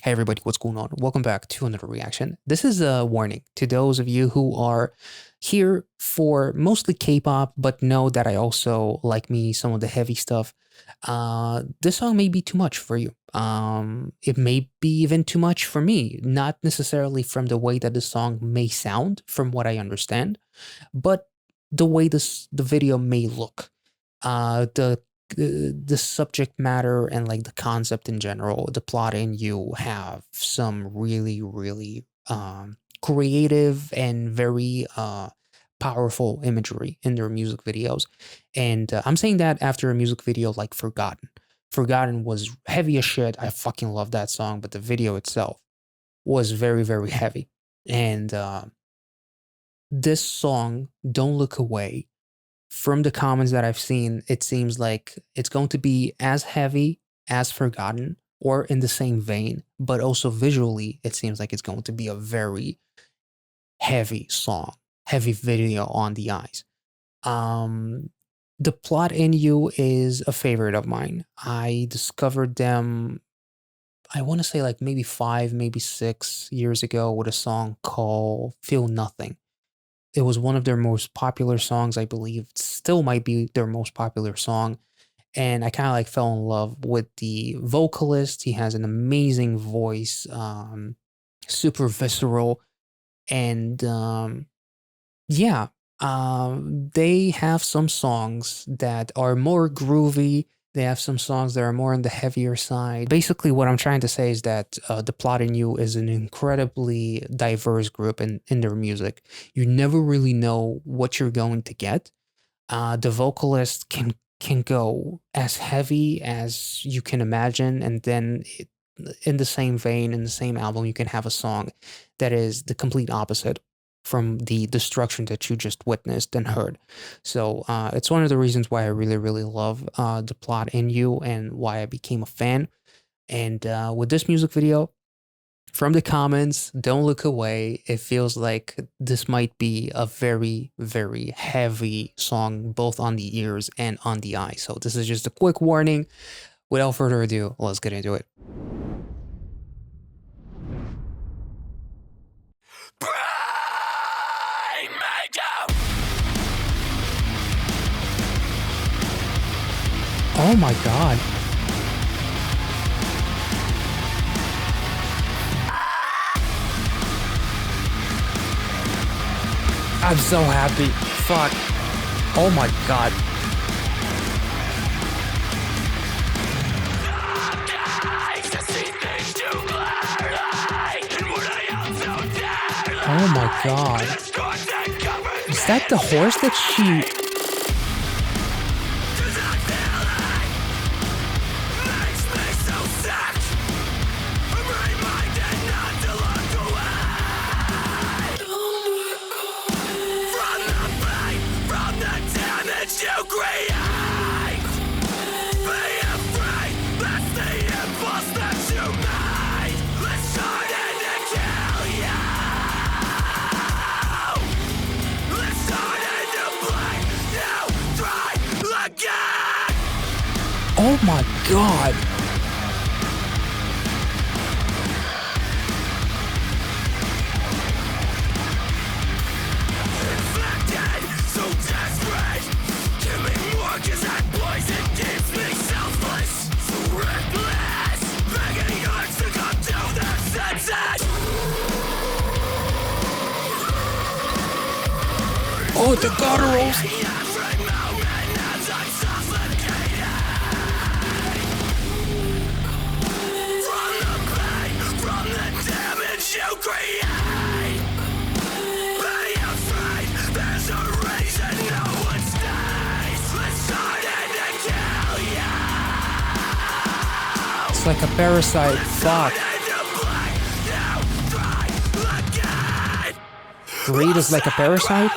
Hey everybody, what's going on? Welcome back to another reaction. This is a warning to those of you who are here for mostly K-pop, but know that I also like me some of the heavy stuff. This song may be too much for you. It may be even too much for me, not necessarily from the way that the song may sound, from what I understand, but the way the video may look. The subject matter and like the concept in general, the plot and you have some really creative and very powerful imagery in their music videos. And I'm saying that after a music video like Forgotten. Forgotten was heavy as shit. I fucking love that song, but the video itself was very heavy. And this song, Don't Look Away, from the comments that I've seen, it seems like it's going to be as heavy as Forgotten or in the same vein, but also visually, it seems like it's going to be a very heavy song, heavy video on the eyes. The Plot in You is a favorite of mine. I discovered them, I want to say like maybe 5, maybe 6 years ago with a song called Feel Nothing. It was one of their most popular songs, I believe. It still might be their most popular song. And I kind of like fell in love with the vocalist. He has an amazing voice, super visceral. And yeah, they have some songs that are more groovy. They have some songs that are more on the heavier side. Basically, what I'm trying to say is that The Plot in You is an incredibly diverse group in their music. You never really know what you're going to get. The vocalist can go as heavy as you can imagine, and then in the same vein, in the same album, you can have a song that is the complete opposite from the destruction that you just witnessed and heard. So it's one of the reasons why I really love The Plot in You and why I became a fan. And with this music video, from the comments, Don't Look Away, it feels like this might be a very heavy song, both on the ears and on the eyes. So this is just a quick warning. Without further ado, let's get into it. Oh my god. I'm so happy. Fuck. Oh my god. Oh my god. Is that the horse that she... Oh my god. So desperate. Give me more, 'cause that poison keeps me selfless. So reckless. Begging hearts to come to their senses. Oh, the gutturals. You create. Be afraid. There's a reason no one stays. Let's start and kill you. It's like a parasite. Fuck. Greed is like a parasite?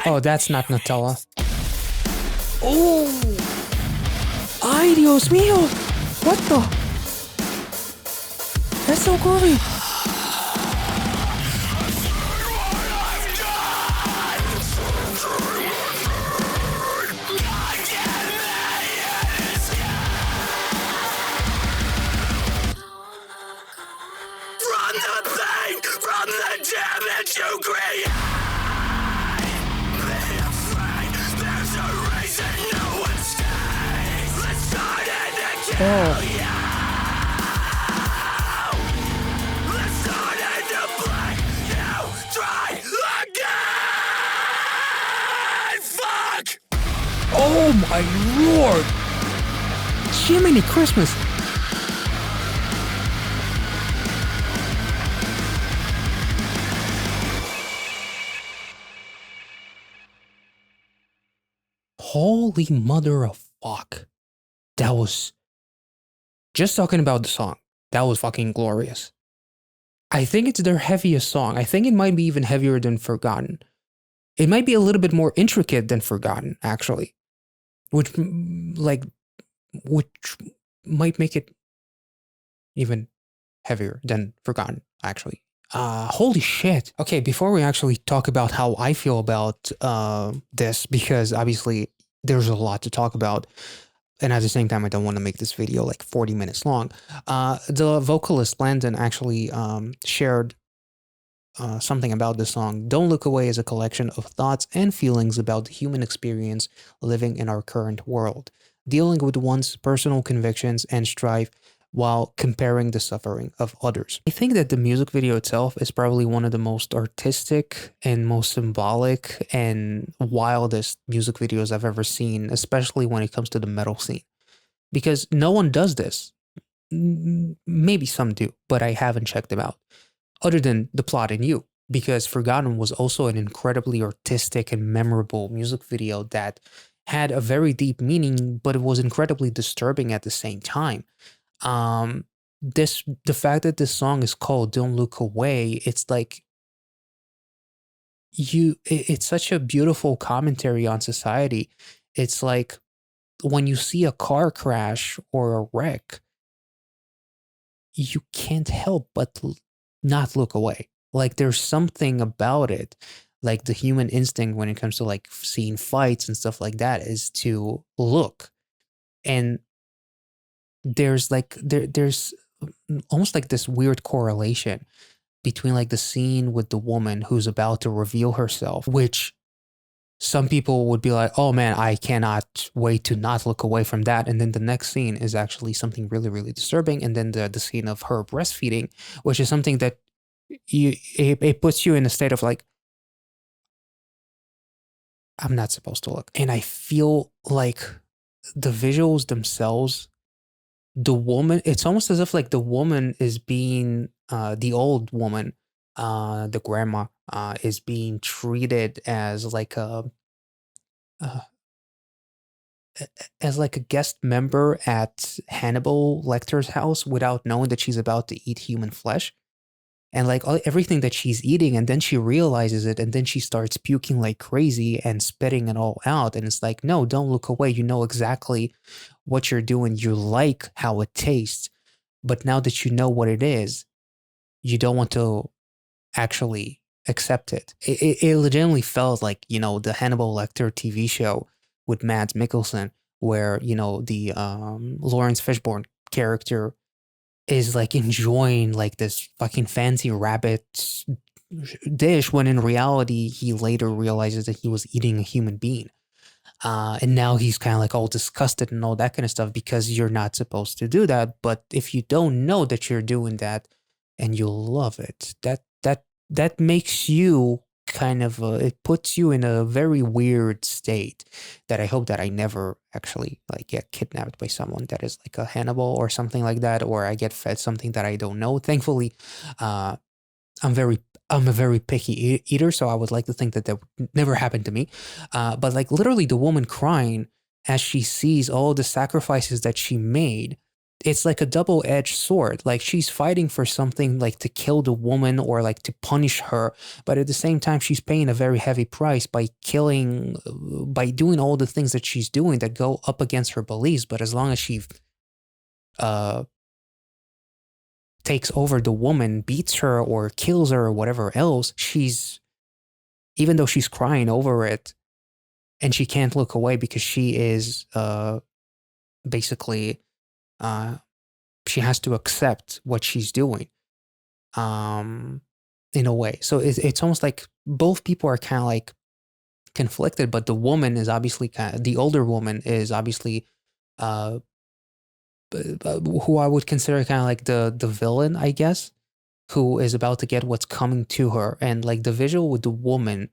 Oh, that's not Nutella. Oh! Ay, Dios mío! What the? That's so groovy! Oh, oh my lord! Jiminy Christmas! Holy mother of fuck. That was just talking about the song. That was fucking glorious. I think it's their heaviest song. I think it might be even heavier than Forgotten. It might be a little bit more intricate than Forgotten, actually, which like which might make it even heavier than Forgotten, actually. Holy shit. Okay, before we actually talk about how I feel about this, because obviously there's a lot to talk about, and at the same time, I don't want to make this video like 40 minutes long. The vocalist Landon actually shared something about this song. Don't Look Away is a collection of thoughts and feelings about the human experience living in our current world, dealing with one's personal convictions and strife while comparing the suffering of others. I think that the music video itself is probably one of the most artistic and most symbolic and wildest music videos I've ever seen, especially when it comes to the metal scene. Because no one does this. Maybe some do, but I haven't checked them out other than The Plot and You, because Forgotten was also an incredibly artistic and memorable music video that had a very deep meaning, but it was incredibly disturbing at the same time. The fact that this song is called Don't Look Away, it's like it's such a beautiful commentary on society. It's like when you see a car crash or a wreck, you can't help but not look away. Like there's something about it, like the human instinct when it comes to like seeing fights and stuff like that is to look. And there's almost like this weird correlation between like the scene with the woman who's about to reveal herself, which some people would be like, oh man, I cannot wait to not look away from that. And then the next scene is actually something really, really disturbing. And then the scene of her breastfeeding, which is something that it puts you in a state of like, I'm not supposed to look. And I feel like the visuals themselves, the woman, it's almost as if like the woman is being, the old woman, the grandma, is being treated as like uh, as like a guest member at Hannibal Lecter's house without knowing that she's about to eat human flesh. And like everything that she's eating, and then she realizes it, and then she starts puking like crazy and spitting it all out. And it's like, no, don't look away. You know exactly what you're doing. You like how it tastes. But now that you know what it is, you don't want to actually accept it. It legitimately felt like, you know, the Hannibal Lecter TV show with Mads Mikkelsen, where, you know, the Lawrence Fishburne character is like enjoying like this fucking fancy rabbit dish when in reality he later realizes that he was eating a human being. And now he's kind of like all disgusted and all that kind of stuff because you're not supposed to do that. But if you don't know that you're doing that and you love it, that makes you kind of it puts you in a very weird state that I hope that I never actually like get kidnapped by someone that is like a Hannibal or something like that, or I get fed something that I don't know. Thankfully, uh, I'm very I'm a very picky eater, so I would like to think that that would never happen to me. But like literally, the woman crying as she sees all the sacrifices that she made, it's like a double-edged sword. Like she's fighting for something like to kill the woman or like to punish her, but at the same time, she's paying a very heavy price by killing, by doing all the things that she's doing that go up against her beliefs. But as long as she uh takes over the woman, beats her or kills her or whatever else, she's, even though she's crying over it and she can't look away because she is basically uh she has to accept what she's doing um in a way. So it's almost like both people are kind of like conflicted, but the woman is obviously kind of, the older woman is obviously uh who I would consider kind of like the villain, I guess, who is about to get what's coming to her, and like the visual with the woman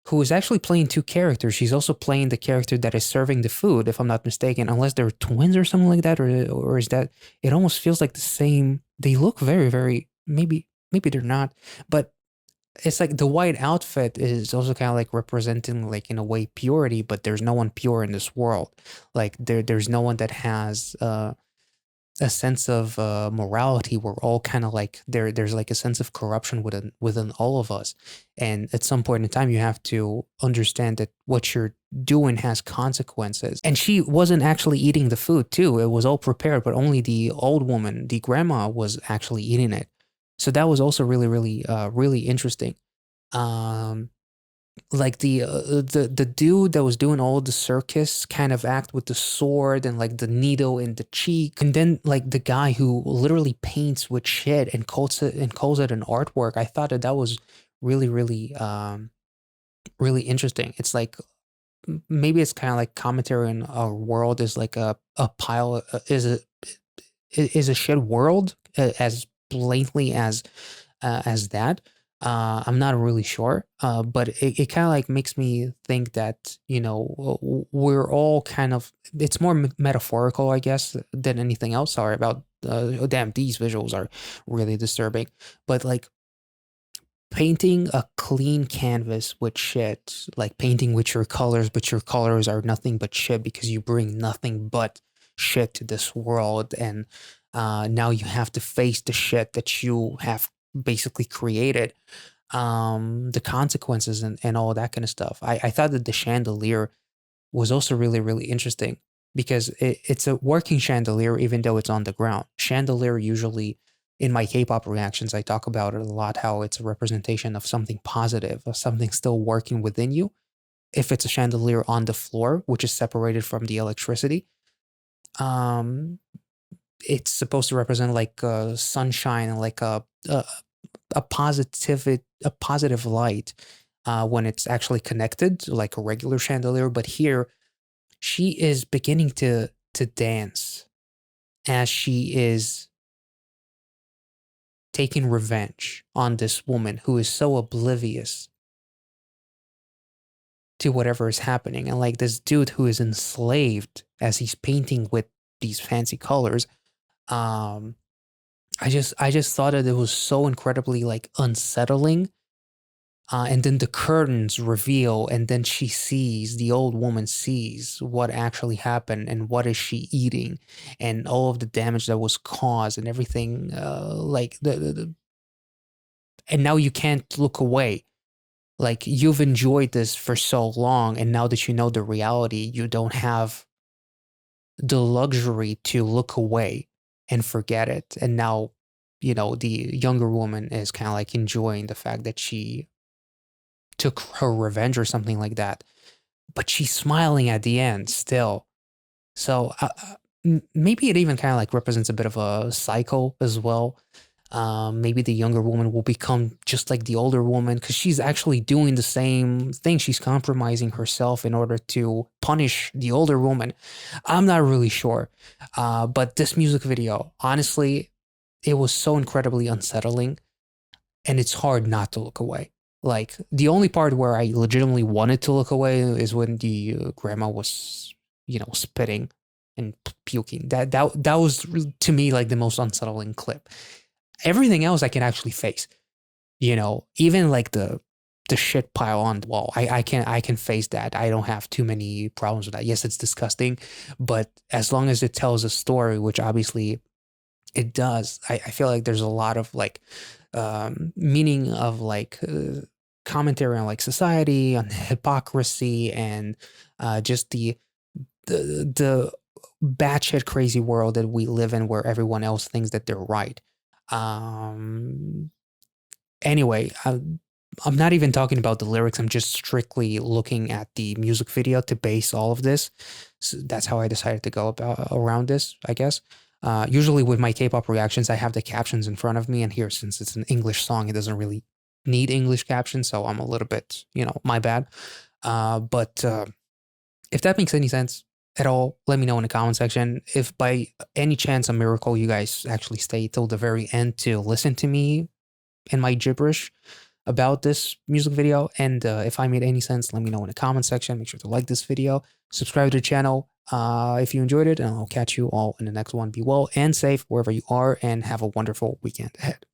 who is actually playing two characters. She's also playing the character that is serving the food, if I'm not mistaken, unless they're twins or something like that, or is that it almost feels like the same. They look very, very maybe they're not, but it's like the white outfit is also kind of like representing like in a way purity, but there's no one pure in this world. Like there's no one that has a sense of morality. We're all kind of like there's like a sense of corruption within all of us, and at some point in time you have to understand that what you're doing has consequences. And she wasn't actually eating the food too. It was all prepared, but only the old woman, the grandma, was actually eating it. So that was also really really interesting. um like the dude that was doing all the circus kind of act with the sword and like the needle in the cheek, and then like the guy who literally paints with shit and calls it an artwork. I thought that that was really interesting. It's like maybe it's kind of like commentary on our world is like a pile is a shit world, as blatantly as that. I'm not really sure, but it kind of like makes me think that, you know, we're all kind of, it's more metaphorical, I guess, than anything else. Sorry about, oh, damn, these visuals are really disturbing. But like painting a clean canvas with shit, like painting with your colors, but your colors are nothing but shit because you bring nothing but shit to this world. And now you have to face the shit that you have basically created, the consequences and all that kind of stuff. I thought that the chandelier was also really interesting because it's a working chandelier even though it's on the ground. Chandelier usually, in my K-pop reactions, I talk about it a lot, how it's a representation of something positive, of something still working within you. If it's a chandelier on the floor, which is separated from the electricity, um, it's supposed to represent like sunshine and like a positive light when it's actually connected like a regular chandelier. But here she is beginning to dance as she is taking revenge on this woman who is so oblivious to whatever is happening, and like this dude who is enslaved as he's painting with these fancy colors. um I just thought that it was so incredibly like unsettling. And then the curtains reveal, and then she sees, the old woman sees what actually happened and what is she eating, and all of the damage that was caused and everything. Like and now you can't look away. Like you've enjoyed this for so long, and now that you know the reality, you don't have the luxury to look away and forget it. And now, you know, the younger woman is kind of like enjoying the fact that she took her revenge or something like that, but she's smiling at the end still. So maybe it even kind of like represents a bit of a cycle as well. Maybe the younger woman will become just like the older woman because she's actually doing the same thing. She's compromising herself in order to punish the older woman. I'm not really sure. But this music video, honestly, it was so incredibly unsettling, and it's hard not to look away. Like the only part where I legitimately wanted to look away is when the grandma was, you know, spitting and puking. That was to me like the most unsettling clip. Everything else I can actually face. You know, even like the shit pile on the wall. I can face that. I don't have too many problems with that. Yes, it's disgusting, but as long as it tells a story, which obviously it does. I feel like there's a lot of like meaning of like commentary on like society, on hypocrisy, and just the batshit crazy world that we live in, where everyone else thinks that they're right. Um. Anyway, I'm not even talking about the lyrics. I'm just strictly looking at the music video to base all of this. So that's how I decided to go about around this, I guess. Usually with my K-pop reactions, I have the captions in front of me, and here, since it's an English song, it doesn't really need English captions, so I'm a little bit, you know, my bad. But if that makes any sense, at all, let me know in the comment section. If by any chance, a miracle, you guys actually stay till the very end to listen to me and my gibberish about this music video. And if I made any sense, let me know in the comment section. Make sure to like this video, subscribe to the channel if you enjoyed it, and I'll catch you all in the next one. Be well and safe wherever you are, and have a wonderful weekend ahead.